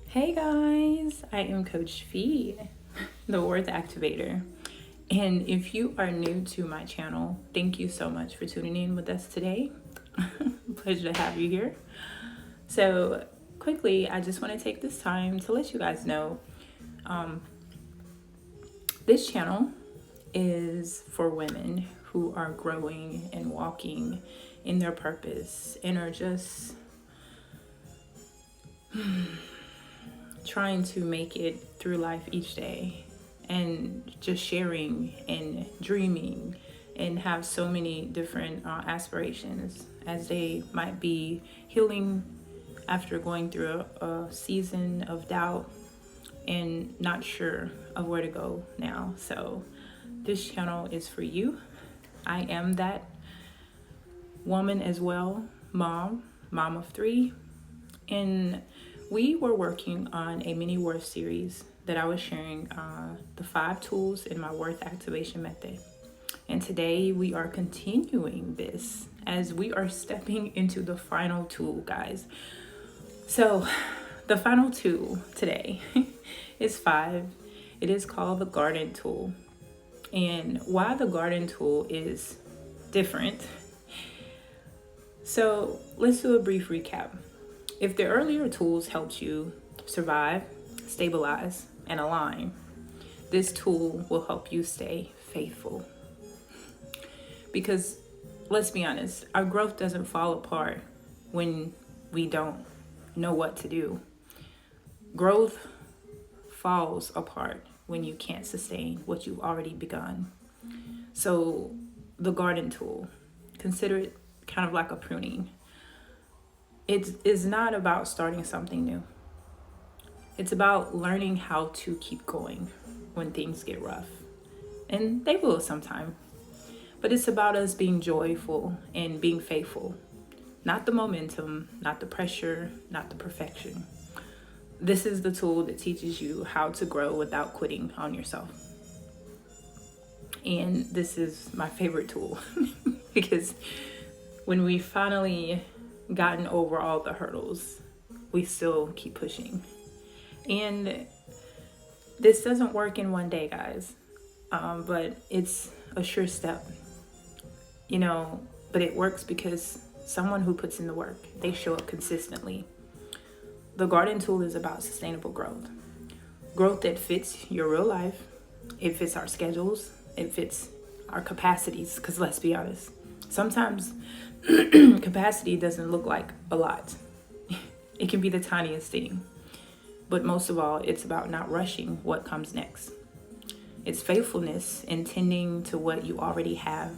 Hey guys, I am Coach Fee, the Worth Activator. And if you are new to my channel, thank you so much for tuning in with us today. Pleasure to have you here. So quickly, I just want to take this time to let you guys know this channel is for women who are growing and walking in their purpose and are just trying to make it through life each day and just sharing and dreaming and have so many different aspirations as they might be healing after going through a season of doubt and not sure of where to go now. So this channel is for you. I am that woman as well, mom of 3, and we were working on a mini worth series that I was sharing the 5 tools in my worth activation method. And today we are continuing this as we are stepping into the final tool, guys. So the final tool today is 5. It is called the garden tool. And why the garden tool is different. So let's do a brief recap. If the earlier tools helped you survive, stabilize, and align, this tool will help you stay faithful. Because let's be honest, our growth doesn't fall apart when we don't know what to do. Growth falls apart when you can't sustain what you've already begun. So the garden tool, consider it kind of like a pruning. It is not about starting something new. It's about learning how to keep going when things get rough. And they will sometime. But it's about us being joyful and being faithful. Not the momentum, not the pressure, not the perfection. This is the tool that teaches you how to grow without quitting on yourself. And this is my favorite tool because when we finally gotten over all the hurdles, we still keep pushing. And this doesn't work in one day, guys, but it's a sure step, but it works because someone who puts in the work, they show up consistently. The garden tool is about sustainable growth that fits your real life. It fits our schedules. It fits our capacities, because let's be honest, sometimes capacity doesn't look like a lot. It can be the tiniest thing. But most of all, it's about not rushing what comes next. It's faithfulness in tending to what you already have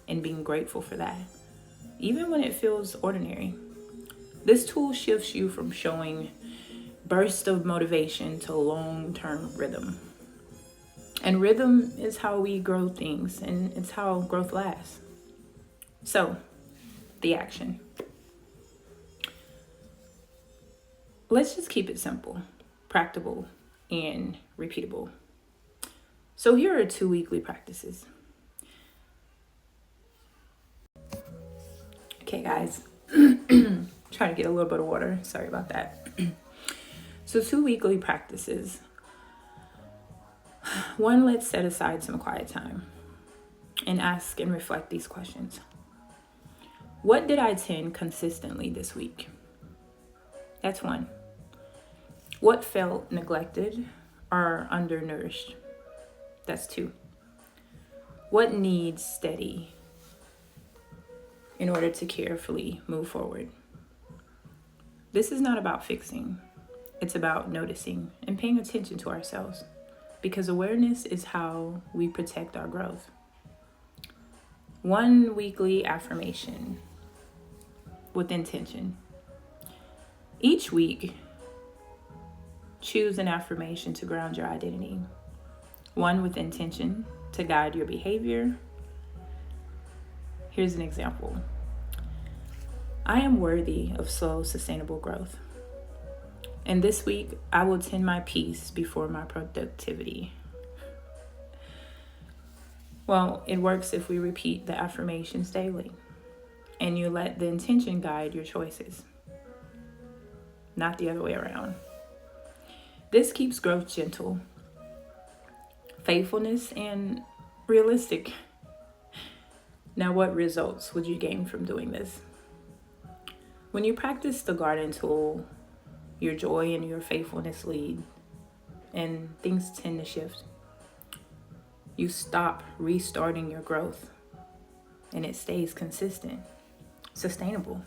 and being grateful for that, even when it feels ordinary. This tool shifts you from showing bursts of motivation to long-term rhythm. And rhythm is how we grow things, and it's how growth lasts. So, the action. Let's just keep it simple, practical, and repeatable. So here are 2 weekly practices. Okay, guys. Trying to get a little bit of water. Sorry about that. So 2 weekly practices. 1, let's set aside some quiet time and ask and reflect these questions. What did I tend consistently this week? That's 1. What felt neglected or undernourished? That's 2. What needs steady in order to carefully move forward? This is not about fixing. It's about noticing and paying attention to ourselves, because awareness is how we protect our growth. 1 weekly affirmation with intention. Each week, choose an affirmation to ground your identity. 1 with intention to guide your behavior. Here's an example. I am worthy of slow, sustainable growth. And this week, I will tend my peace before my productivity. Well, it works if we repeat the affirmations daily. and you let the intention guide your choices, not the other way around. This keeps growth gentle, faithfulness, and realistic. Now, what results would you gain from doing this? When you practice the garden tool, your joy and your faithfulness lead, and things tend to shift. You stop restarting your growth, and it stays consistent, sustainable.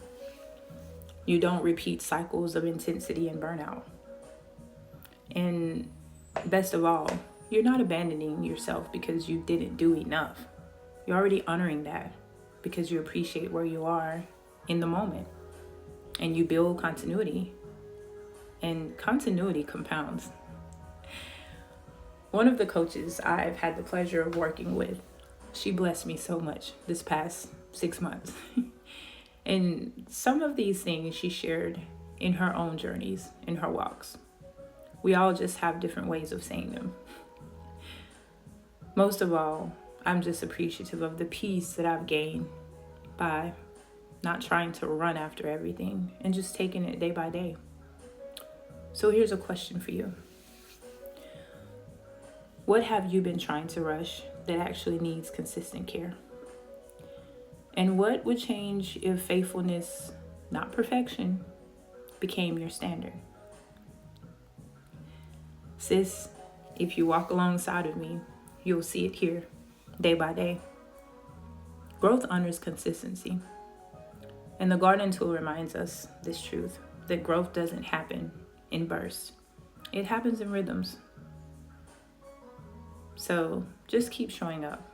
You don't repeat cycles of intensity and burnout. And best of all, you're not abandoning yourself because you didn't do enough. You're already honoring that because you appreciate where you are in the moment. And you build continuity. And continuity compounds. One of the coaches I've had the pleasure of working with, she blessed me so much this past 6 months. And some of these things she shared in her own journeys, in her walks. We all just have different ways of saying them. Most of all, I'm just appreciative of the peace that I've gained by not trying to run after everything and just taking it day by day. So here's a question for you. What have you been trying to rush that actually needs consistent care? And what would change if faithfulness, not perfection, became your standard? Sis, if you walk alongside of me, you'll see it here, day by day. Growth honors consistency. And the garden tool reminds us this truth, that growth doesn't happen in bursts. It happens in rhythms. So just keep showing up.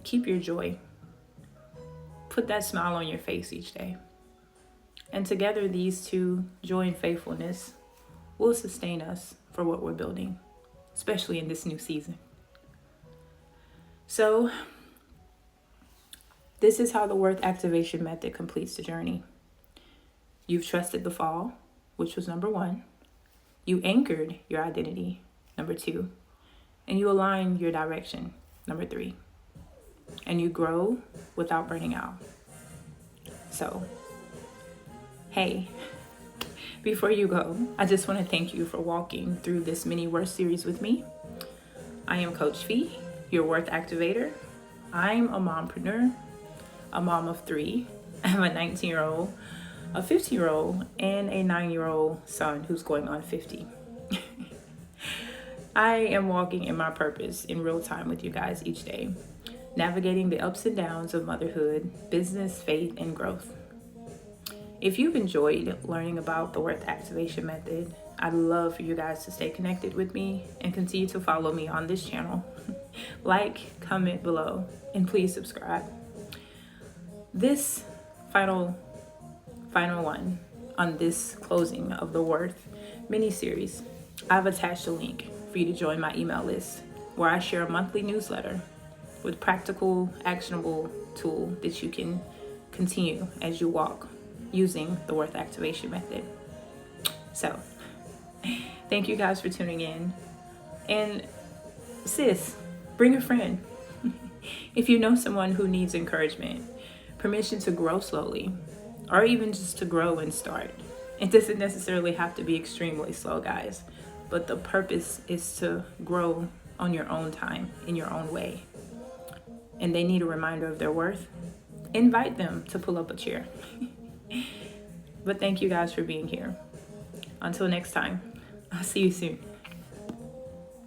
Keep your joy. Put that smile on your face each day. And together, these two, joy and faithfulness, will sustain us for what we're building, especially in this new season. So, this is how the worth activation method completes the journey. You've trusted the fall, which was number 1. You anchored your identity, number 2. And you align your direction, number 3. And you grow without burning out. So, hey, before you go, I just want to thank you for walking through this mini worth series with me. I am Coach Fee, your worth activator. I'm a mompreneur, a mom of 3. I have a 19-year-old, a 15-year-old, and a 9-year-old son who's going on 50. I am walking in my purpose in real time with you guys each day, navigating the ups and downs of motherhood, business, faith, and growth. If you've enjoyed learning about the worth activation method, I'd love for you guys to stay connected with me and continue to follow me on this channel. Like, comment below, and please subscribe. This final one on this closing of the Worth mini-series, I've attached a link for you to join my email list where I share a monthly newsletter with practical, actionable tool that you can continue as you walk using the Worth Activation method. So, thank you guys for tuning in. And sis, bring a friend. If you know someone who needs encouragement, permission to grow slowly, or even just to grow and start. It doesn't necessarily have to be extremely slow, guys, but the purpose is to grow on your own time, in your own way. And they need a reminder of their worth. Invite them to pull up a chair. But thank you guys for being here. Until next time, I'll see you soon.